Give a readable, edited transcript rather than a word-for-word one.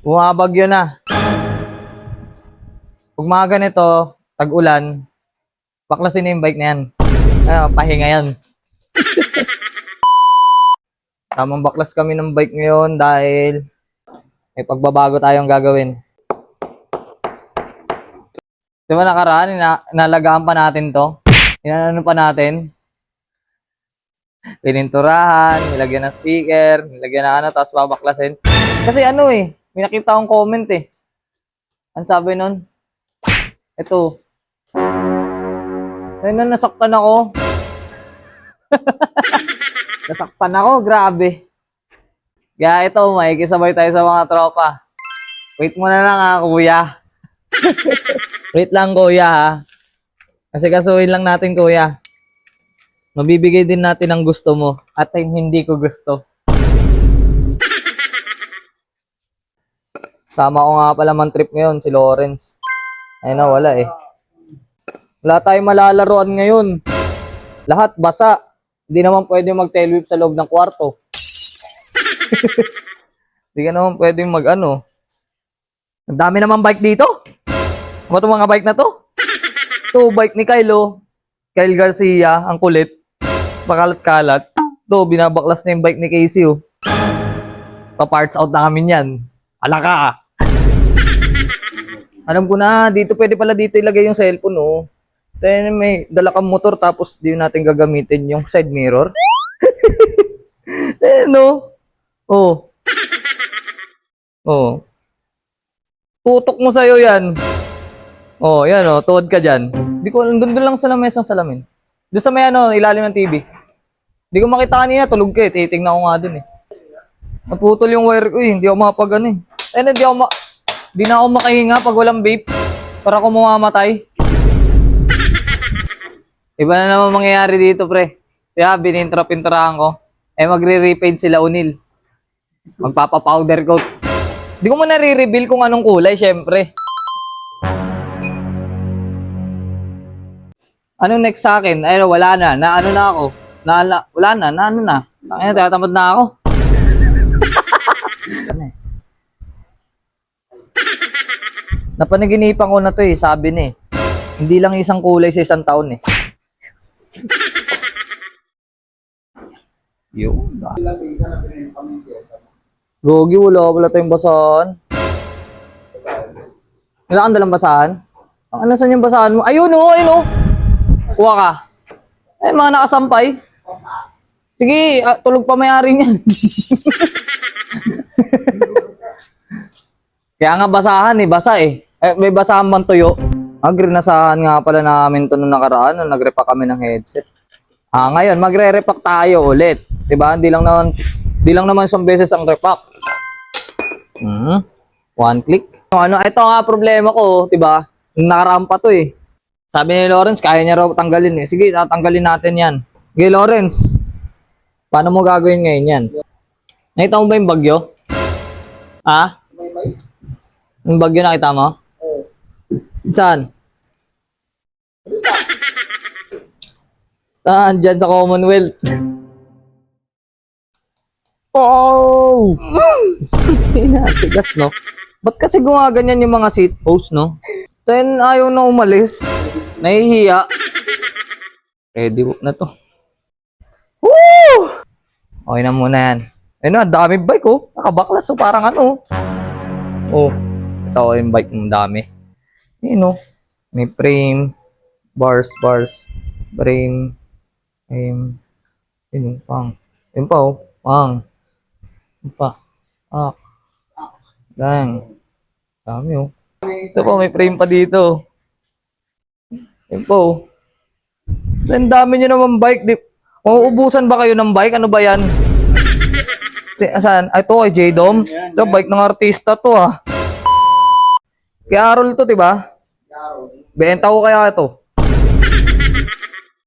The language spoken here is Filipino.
Bumabagyo na. Pag mga ganito, tag-ulan, baklasin na yung bike na yan. Pahinga yan. Tamang baklas kami ng bike ngayon dahil may pagbabago tayong gagawin. Di ba nakaraan, inalagaan pa natin to? Inano pa natin? Pininturahan, nilagyan ng sticker, nilagyan ng ano, tapos babaklasin. Kasi ano may nakita akong comment eh. Ang sabi nun, ito, ayun na, nasaktan ako. Nasaktan ako, grabe. Kaya ito, makikisabay tayo sa mga tropa. Wait mo na lang kuya. Wait lang kuya ha. Kasi kasuhin lang natin kuya. Mabibigay din natin ang gusto mo at yung hindi ko gusto. Sama ko nga pala man trip ngayon, si Lawrence. Ayun na, wala eh. Wala tayong malalaroan ngayon. Lahat basa. Hindi naman pwede mag-tail whip sa loob ng kwarto. Hindi ka naman pwede mag-ano. Ang dami naman bike dito. Ano itong mga bike na to? Ito, bike ni Kyle, Kyle Garcia, ang kulit. Pakalat-kalat. Ito, binabaklas na yung bike ni Casey, Pa-parts out na kami yan. Alaka! Alam ko na, dito pwede pala dito ilagay yung cellphone, Then may dala kang motor tapos di natin gagamitin yung side mirror. Oh. Tutok mo sa'yo yan. Yan tuwad ka dyan. Di ko, doon lang sa lamesang salamin. Doon sa may ilalim ng TV. Di ko makita kanina, tulog ka titingnan ko nga dun Naputol yung wire ko hindi ako mapag Di na ako makahinga pag walang vape. Para ako mamamatay. Iba na naman mangyayari dito, pre. Kaya binintro-pinturahan ko. Magre-repaint sila Unil. Magpapa-powder coat. Di ko mo nare-reveal kung anong kulay, syempre. Anong next sa akin? Wala na. Naano na ako. Wala na. Naano na. Tatamad na ako. Napanaginipan ko na to sabi ni hindi lang isang kulay sa isang taon Yun. Gogi, wala tayong basahan. Wala kang dalang basahan? Saan yung basahan mo? Ayun Kuha ka. Mga nakasampay. Sige, tulog pa may-ari niyan. Kaya nga basahan basa may basahan bang tuyo? Agrinasahan nga pala namin to nung nakaraan nung nagrepack kami ng headset. Ngayon magre-repack tayo ulit. Diba? Hindi lang naman isang beses ang repack. One click. Ito nga problema ko, diba? Nakaraan pa to Sabi ni Lawrence, kaya niya raw tanggalin Sige, tatanggalin natin yan. Okay, Lawrence. Paano mo gagawin ngayon yan? Nakita mo ba yung bagyo? Yung bagyo nakita mo? Saan? Dyan sa Commonwealth. Tigas, no? Ba't kasi gumaganyan yung mga seat post, no? Then, ayaw na umalis. Nahihiya. Ready na to. Woo! Okay na muna yan. Dami bike, Nakabaklas, parang ito yung bike ng dami. May frame, bars, frame, pang. Dang. Dami, Ito po, may frame pa dito. Ang dami nyo naman bike. Mauubusan ba kayo ng bike? Ano ba yan? Saan? Ito ay J-Dom. Ito, bike ng artista to Kaya Arol to, diba? Benta ko kaya ito.